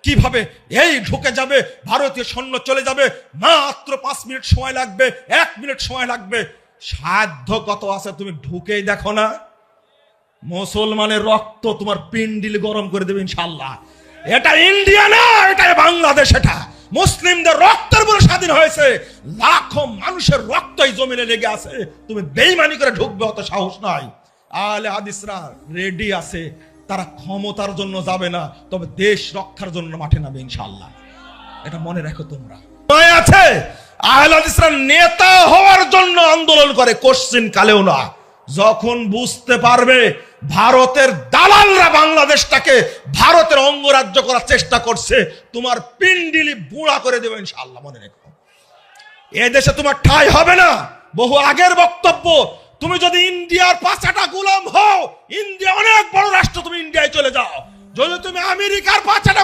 কিভাবে এই ঢুকে যাবে, ভারতীয় সৈন্য চলে যাবে, মাত্র 5 মিনিট সময় লাগবে, 1 মিনিট সময় লাগবে। সাধ্য কত আছে তুমি ঢুকেই দেখো না। মুসলমানের রক্ত তোমার পিন্ডিল গরম করে দেবে ইনশাআল্লাহ। এটা ইন্ডিয়া না, এটা বাংলাদেশ। এটা মুসলিমদের রক্তের উপরে স্বাধীন হয়েছে, লাখো মানুষের রক্ত এই জমিনে লেগে আছে। তুমি বেঈমানি করে ঢুকবে অত সাহস নাই। আলে হাদিসরা রেডি আছে, তারা ক্ষমতার জন্য যাবে না, তবে দেশ রক্ষার জন্য মাঠে নামবে ইনশাআল্লাহ। এটা মনে রাখো তোমরা। আছে আহলে হাদিসরা নেতা হওয়ার জন্য আন্দোলন করে, কোশ্চিন কালেও না। যখন বুঝতে পারবে ভারতের দালালরা বাংলাদেশটাকে ভারতের অঙ্গরাজ্য করার চেষ্টা করছে, তোমার পিন্ডিলি বুড়া করে দেবে ইনশাআল্লাহ। মনে রেখো, এ দেশে তোমার ঠাঁই হবে না। বহু আগের বক্তব্য, তুমি যদি ইন্ডিয়ার পাঁচাটা গোলাম হও, ইন্ডিয়া অনেক বড় রাষ্ট্র, তুমি ইন্ডিয়ায় চলে যাও। যদি তুমি আমেরিকার পাঁচাটা